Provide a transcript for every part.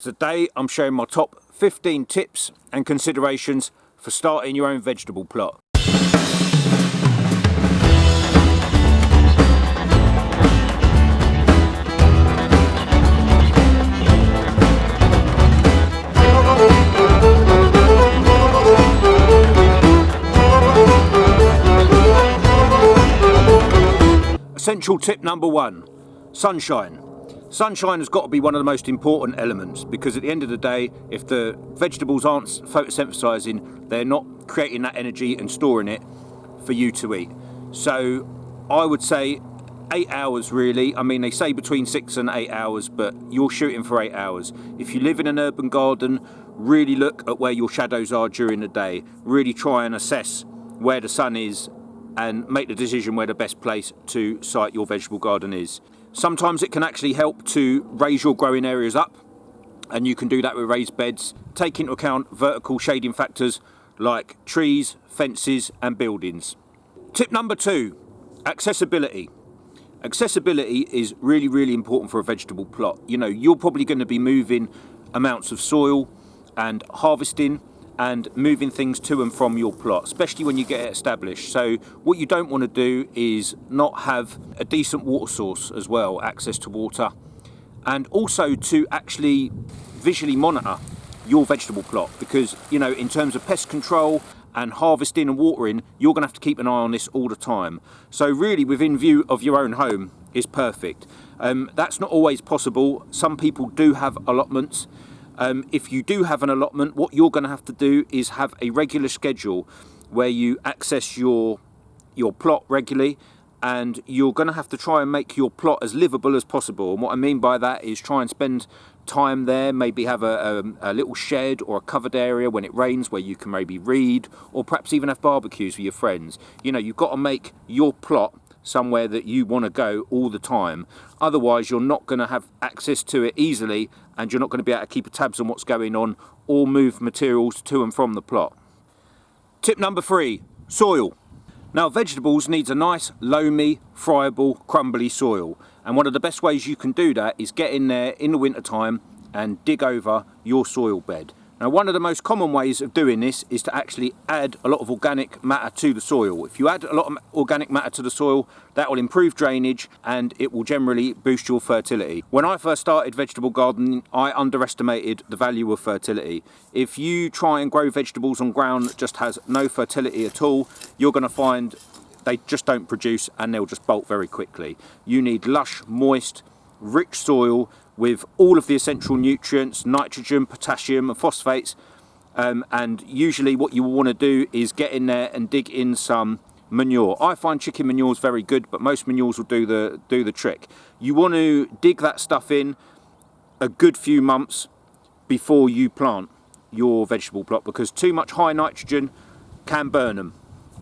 Today I'm sharing my top 15 tips and considerations for starting your own vegetable plot. Essential tip number 1, sunshine. Sunshine has got to be one of the most important elements, because at the end of the day, if the vegetables aren't photosynthesizing, they're not creating that energy and storing it for you to eat. So I would say 8 hours really. I mean, they say between 6 and 8 hours, but you're shooting for 8 hours. If you live in an urban garden, really look at where your shadows are during the day. Really try and assess where the sun is and make the decision where the best place to site your vegetable garden is. Sometimes it can actually help to raise your growing areas up, and you can do that with raised beds. Take into account vertical shading factors like trees, fences and buildings. Tip number 2, accessibility. Accessibility is really important for a vegetable plot. You know, you're probably going to be moving amounts of soil and harvesting and moving things to and from your plot, especially when you get it established. So what you don't want to do is not have a decent water source as well, access to water, and also to actually visually monitor your vegetable plot, because, you know, in terms of pest control and harvesting and watering, you're going to have to keep an eye on this all the time. So really within view of your own home is perfect. That's not always possible. Some people do have allotments. If you do have an allotment, what you're going to have to do is have a regular schedule where you access your plot regularly, and you're going to have to try and make your plot as livable as possible. And what I mean by that is try and spend time there, maybe have a little shed or a covered area when it rains where you can maybe read, or perhaps even have barbecues with your friends. You know, you've got to make your plot somewhere that you want to go all the time. Otherwise you're not going to have access to it easily, and you're not going to be able to keep tabs on what's going on or move materials to and from the plot. Tip number 3, soil. Now, vegetables needs a nice loamy, friable, crumbly soil, and one of the best ways you can do that is get in there in the winter time and dig over your soil bed. Now, one of the most common ways of doing this is to actually add a lot of organic matter to the soil. If you add a lot of organic matter to the soil, that will improve drainage and it will generally boost your fertility. When I first started vegetable gardening, I underestimated the value of fertility. If you try and grow vegetables on ground that just has no fertility at all, you're going to find they just don't produce and they'll just bolt very quickly. You need lush, moist, rich soil with all of the essential nutrients, nitrogen, potassium and phosphates, and usually what you want to do is get in there and dig in some manure. I find chicken manure is very good, but most manures will do the trick. You want to dig that stuff in a good few months before you plant your vegetable plot, because too much high nitrogen can burn them.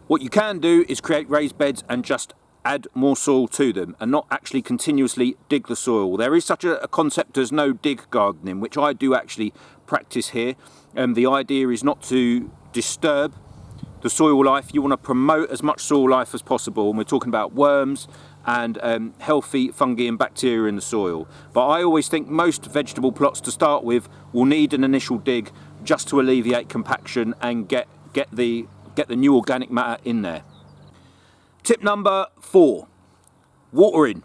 What you can do is create raised beds and just add more soil to them and not actually continuously dig the soil. There is such a concept as no dig gardening, which I do actually practice here. The idea is not to disturb the soil life. You want to promote as much soil life as possible, and we're talking about worms and healthy fungi and bacteria in the soil. But I always think most vegetable plots to start with will need an initial dig just to alleviate compaction and get the new organic matter in there. Tip number 4, watering.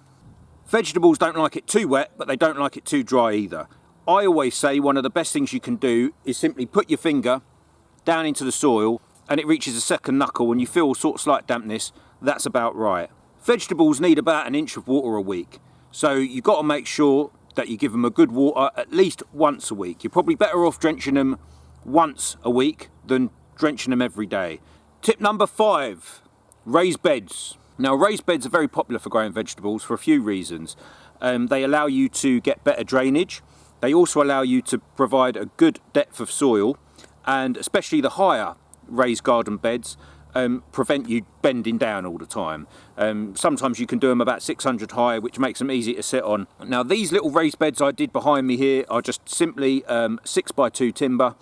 Vegetables don't like it too wet, but they don't like it too dry either. I always say one of the best things you can do is simply put your finger down into the soil and it reaches a second knuckle and you feel sort of slight dampness. That's about right. Vegetables need about an inch of water a week, so you've got to make sure that you give them a good water at least once a week. You're probably better off drenching them once a week than drenching them every day. Tip number 5, raised beds. Now, raised beds are very popular for growing vegetables for a few reasons. They allow you to get better drainage. They also allow you to provide a good depth of soil, and especially the higher raised garden beds prevent you bending down all the time. Sometimes you can do them about 600 high, which makes them easy to sit on. Now, these little raised beds I did behind me here are just simply 6x2 timber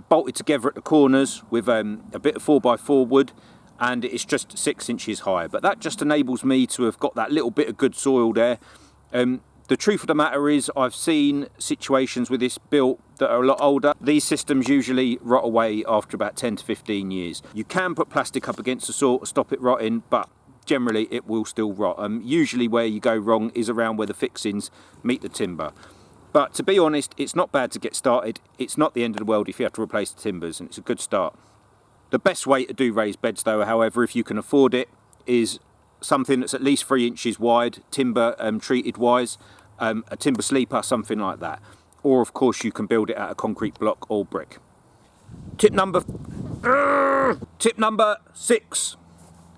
bolted together at the corners with a bit of 4x4 wood, and it's just 6 inches high. But that just enables me to have got that little bit of good soil there. The truth of the matter is I've seen situations with this built that are a lot older. These systems usually rot away after about 10 to 15 years. You can put plastic up against the soil to stop it rotting, but generally it will still rot. Usually where you go wrong is around where the fixings meet the timber. But to be honest, it's not bad to get started. It's not the end of the world if you have to replace the timbers, and it's a good start. The best way to do raised beds though, however, if you can afford it, is something that's at least 3 inches wide, timber treated wise, a timber sleeper, something like that. Or of course you can build it out of concrete block or brick. Tip number 6.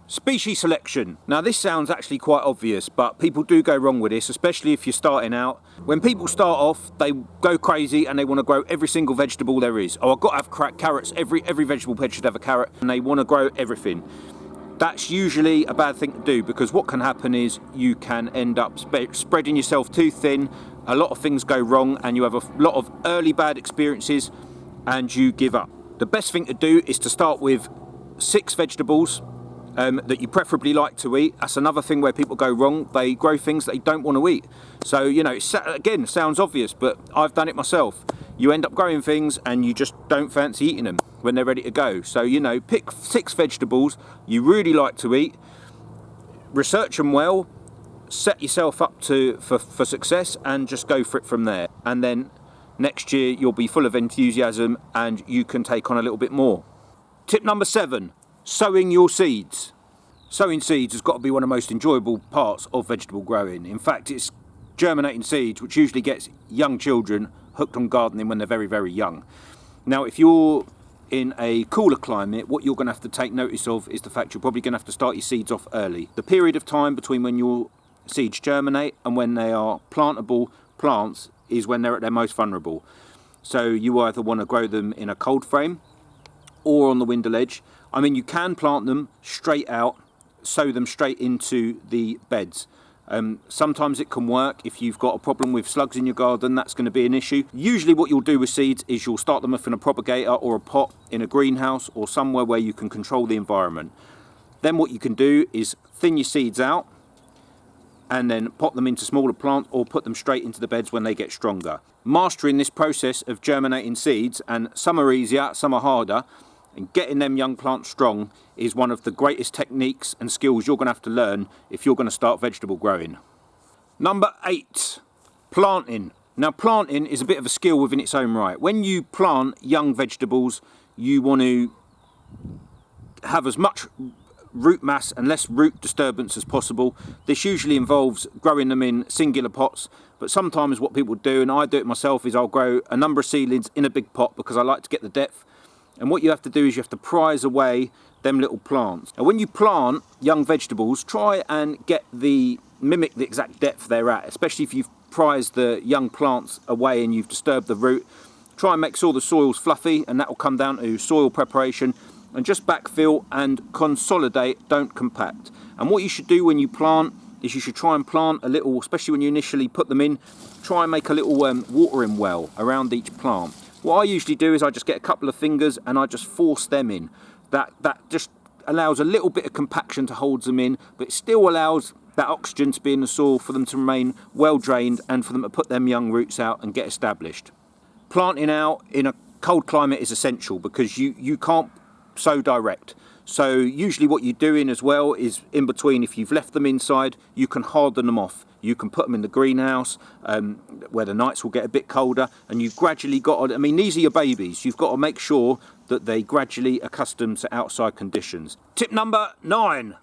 Species selection. Now this sounds actually quite obvious, but people do go wrong with this, especially if you're starting out. When people start off, they go crazy and they want to grow every single vegetable there is. Oh, I've got to have carrots, every vegetable bed should have a carrot, and they want to grow everything. That's usually a bad thing to do, because what can happen is you can end up spreading yourself too thin, a lot of things go wrong, and you have a lot of early bad experiences and you give up. The best thing to do is to start with 6 vegetables that you preferably like to eat. That's another thing where people go wrong. They grow things that they don't want to eat. So, you know, again, sounds obvious, but I've done it myself. You end up growing things and you just don't fancy eating them when they're ready to go. So, you know, pick 6 vegetables you really like to eat, research them well, set yourself up for success, and just go for it from there. And then next year you'll be full of enthusiasm and you can take on a little bit more. Tip number 7. Sowing your seeds. Sowing seeds has got to be one of the most enjoyable parts of vegetable growing. In fact, it's germinating seeds which usually gets young children hooked on gardening when they're very, very young. Now, if you're in a cooler climate, what you're going to have to take notice of is the fact you're probably going to have to start your seeds off early. The period of time between when your seeds germinate and when they are plantable plants is when they're at their most vulnerable. So you either want to grow them in a cold frame or on the window ledge. I mean, you can plant them straight out, sow them straight into the beds. Sometimes it can work. If you've got a problem with slugs in your garden, that's going to be an issue. Usually what you'll do with seeds is you'll start them off in a propagator or a pot in a greenhouse or somewhere where you can control the environment. Then what you can do is thin your seeds out and then pot them into smaller plants or put them straight into the beds when they get stronger. Mastering this process of germinating seeds, and some are easier, some are harder, and getting them young plants strong is one of the greatest techniques and skills you're going to have to learn if you're going to start vegetable growing. Number 8, planting. Now, planting is a bit of a skill within its own right. When you plant young vegetables, you want to have as much root mass and less root disturbance as possible. This usually involves growing them in singular pots, but sometimes what people do, and I do it myself, is I'll grow a number of seedlings in a big pot because I like to get the depth. And what you have to do is you have to prise away them little plants. And when you plant young vegetables, try and mimic the exact depth they're at, especially if you've prized the young plants away and you've disturbed the root. Try and make sure the soil's fluffy, and that will come down to soil preparation. And just backfill and consolidate, don't compact. And what you should do when you plant is you should try and plant a little, especially when you initially put them in, try and make a little watering well around each plant. What I usually do is I just get a couple of fingers and I just force them in. That just allows a little bit of compaction to hold them in, but it still allows that oxygen to be in the soil for them to remain well drained and for them to put them young roots out and get established. Planting out in a cold climate is essential because you can't sow direct. So usually what you're doing as well is in between, if you've left them inside, you can harden them off. You can put them in the greenhouse where the nights will get a bit colder, and you've gradually got to, I mean, these are your babies. You've got to make sure that they gradually accustom to outside conditions. Tip number 9.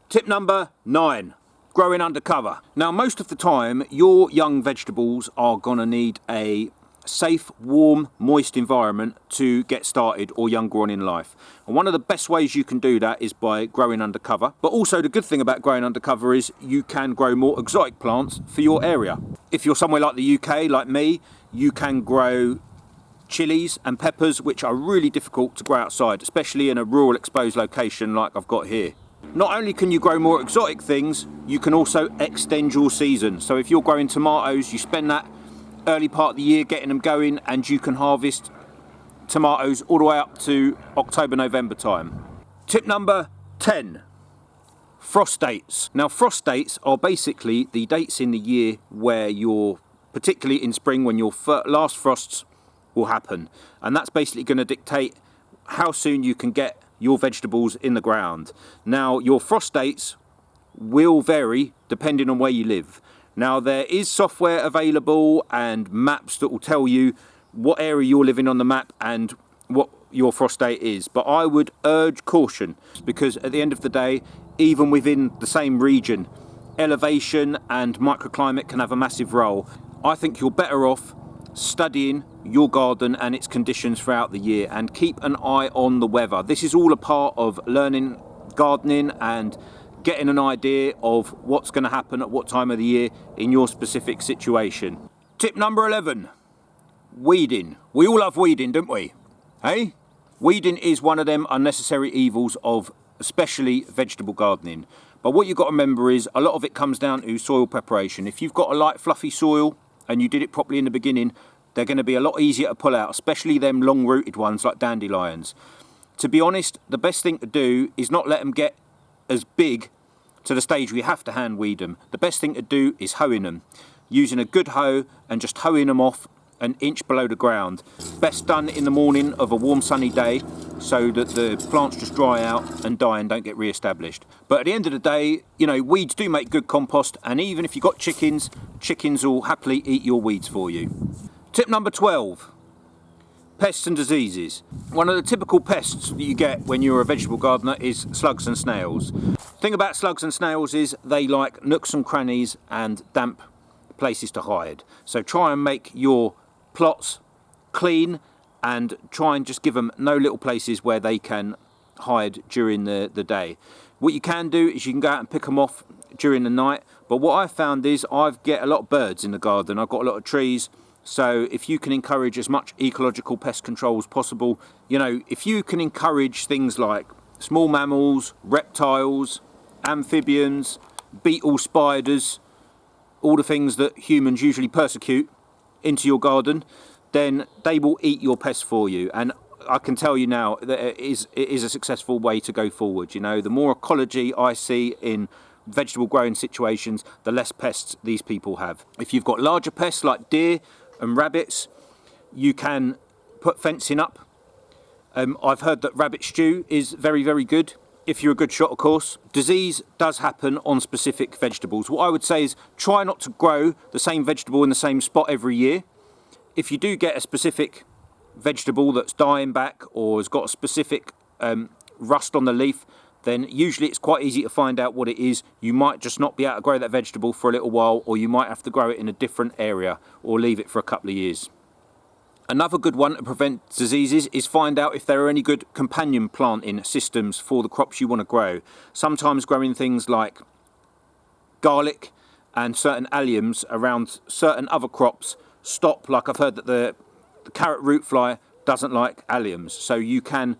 Tip number 9. Growing under cover. Now, most of the time, your young vegetables are going to need a safe, warm, moist environment to get started or younger on in life. And one of the best ways you can do that is by growing under cover. But also the good thing about growing under cover is you can grow more exotic plants for your area. If you're somewhere like the UK, like me, you can grow chilies and peppers, which are really difficult to grow outside, especially in a rural exposed location like I've got here. Not only can you grow more exotic things, you can also extend your season. So if you're growing tomatoes, you spend that early part of the year getting them going, and you can harvest tomatoes all the way up to October, November time. Tip number 10. Frost dates. Now frost dates are basically the dates in the year where particularly in spring, when your last frosts will happen. And that's basically going to dictate how soon you can get your vegetables in the ground. Now your frost dates will vary depending on where you live. Now there is software available and maps that will tell you what area you're living on the map and what your frost date is, but I would urge caution, because at the end of the day, even within the same region, elevation and microclimate can have a massive role. I think you're better off studying your garden and its conditions throughout the year, and keep an eye on the weather. This is all a part of learning gardening and getting an idea of what's going to happen at what time of the year in your specific situation. Tip number 11, weeding. We all love weeding, don't we? Hey? Weeding is one of them unnecessary evils of especially vegetable gardening. But what you've got to remember is a lot of it comes down to soil preparation. If you've got a light fluffy soil and you did it properly in the beginning, they're going to be a lot easier to pull out, especially them long rooted ones like dandelions. To be honest, the best thing to do is not let them get as big to the stage where you have to hand weed them. The best thing to do is hoeing them, using a good hoe and just hoeing them off an inch below the ground. Best done in the morning of a warm sunny day so that the plants just dry out and die and don't get re-established. But at the end of the day, you know, weeds do make good compost, and even if you've got chickens, chickens will happily eat your weeds for you. Tip number 12, pests and diseases. One of the typical pests that you get when you're a vegetable gardener is slugs and snails. The thing about slugs and snails is they like nooks and crannies and damp places to hide. So try and make your plots clean and try and just give them no little places where they can hide during the day. What you can do is you can go out and pick them off during the night, but what I've found is I get a lot of birds in the garden. I've got a lot of trees, so if you can encourage as much ecological pest control as possible, you know, if you can encourage things like small mammals, reptiles, amphibians, beetles, spiders, all the things that humans usually persecute into your garden, then they will eat your pests for you. And I can tell you now that it is a successful way to go forward. You know, the more ecology I see in vegetable growing situations, the less pests these people have. If you've got larger pests like deer and rabbits, you can put fencing up. I've heard that rabbit stew is very, very good, if you're a good shot, of course. Disease does happen on specific vegetables. What I would say is try not to grow the same vegetable in the same spot every year. If you do get a specific vegetable that's dying back or has got a specific rust on the leaf, then usually it's quite easy to find out what it is. You might just not be able to grow that vegetable for a little while, or you might have to grow it in a different area or leave it for a couple of years. Another good one to prevent diseases is find out if there are any good companion planting systems for the crops you want to grow. Sometimes growing things like garlic and certain alliums around certain other crops stop, like I've heard that the carrot root fly doesn't like alliums, so you can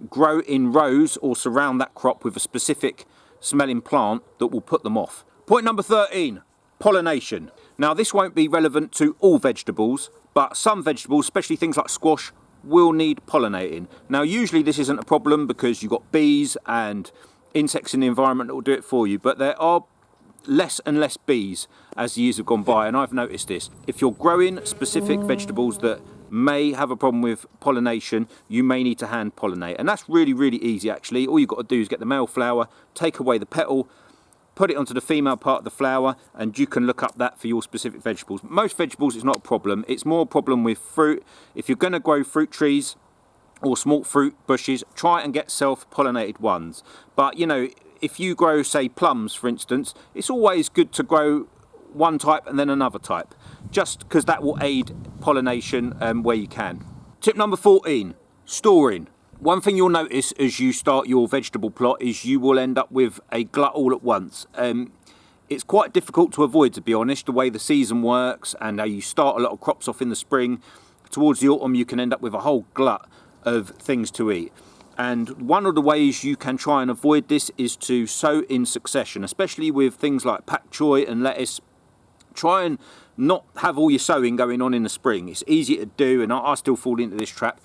grow in rows or surround that crop with a specific smelling plant that will put them off. Point number 13, pollination. Now this won't be relevant to all vegetables, but some vegetables, especially things like squash, will need pollinating. Now usually this isn't a problem because you've got bees and insects in the environment that will do it for you, but there are less and less bees as the years have gone by, and I've noticed this. If you're growing specific vegetables that may have a problem with pollination, you may need to hand pollinate, and that's really, really easy actually. All you've got to do is get the male flower, take away the petal, put it onto the female part of the flower, and you can look up that for your specific vegetables. Most vegetables it's not a problem, it's more a problem with fruit. If you're going to grow fruit trees or small fruit bushes, try and get self-pollinated ones. But you know, if you grow, say, plums, for instance, it's always good to grow one type and then another type, just because that will aid pollination where you can. Tip number 14, storing. One thing you'll notice as you start your vegetable plot is you will end up with a glut all at once. It's quite difficult to avoid, to be honest, the way the season works and how you start a lot of crops off in the spring. Towards the autumn, you can end up with a whole glut of things to eat. And one of the ways you can try and avoid this is to sow in succession, especially with things like pak choy and lettuce. Try and not have all your sowing going on in the spring. It's easy to do, and I still fall into this trap.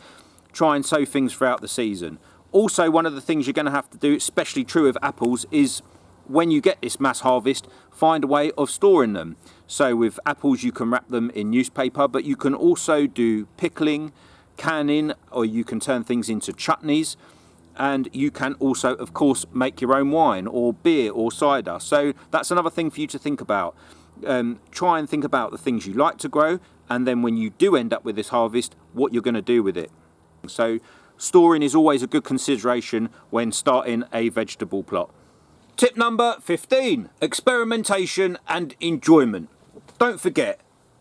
Try and sow things throughout the season. Also, one of the things you're going to have to do, especially true of apples, is when you get this mass harvest, find a way of storing them. So with apples you can wrap them in newspaper, but you can also do pickling, canning, or you can turn things into chutneys. And you can also, of course, make your own wine or beer or cider. So that's another thing for you to think about. Try and think about the things you like to grow, and then when you do end up with this harvest, what you're going to do with it. So storing is always a good consideration when starting a vegetable plot. Tip number 15, experimentation and enjoyment. Don't forget,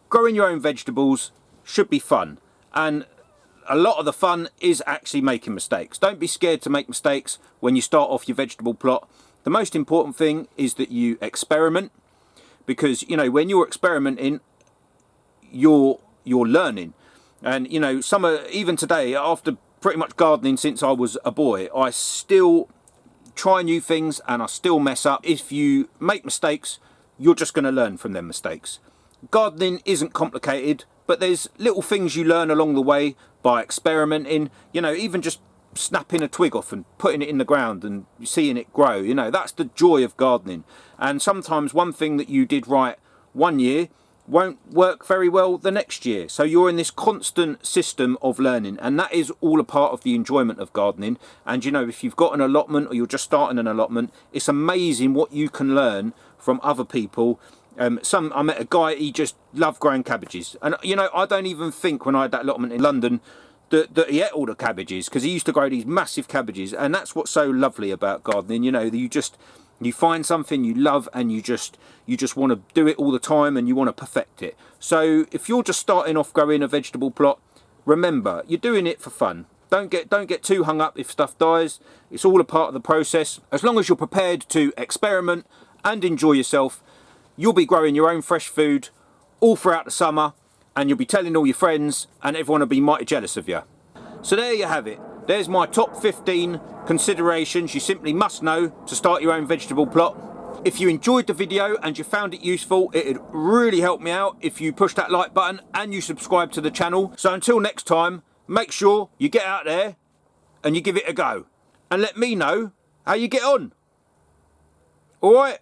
growing your own vegetables should be fun, and a lot of the fun is actually making mistakes. Don't be scared to make mistakes when you start off your vegetable plot. The most important thing is that you experiment, because you know when you're experimenting, you're learning. And you know, even today, after pretty much gardening since I was a boy, I still try new things and I still mess up. If you make mistakes, you're just going to learn from them mistakes. Gardening isn't complicated, but there's little things you learn along the way by experimenting. You know, even just snapping a twig off and putting it in the ground and seeing it grow, you know, that's the joy of gardening. And sometimes one thing that you did right one year won't work very well the next year. So you're in this constant system of learning, and that is all a part of the enjoyment of gardening. And you know, if you've got an allotment or you're just starting an allotment, it's amazing what you can learn from other people. I met a guy, he just loved growing cabbages, and you know, I don't even think when I had that allotment in London that he ate all the cabbages, because he used to grow these massive cabbages. And that's what's so lovely about gardening. You know, you find something you love and you just want to do it all the time and you want to perfect it. So if you're just starting off growing a vegetable plot, remember, you're doing it for fun. Don't get too hung up if stuff dies. It's all a part of the process. As long as you're prepared to experiment and enjoy yourself, you'll be growing your own fresh food all throughout the summer, and you'll be telling all your friends, and everyone will be mighty jealous of you. So there you have it. There's my top 15 considerations you simply must know to start your own vegetable plot. If you enjoyed the video and you found it useful, it'd really help me out if you push that like button and you subscribe to the channel. So until next time, make sure you get out there and you give it a go. And let me know how you get on. Alright?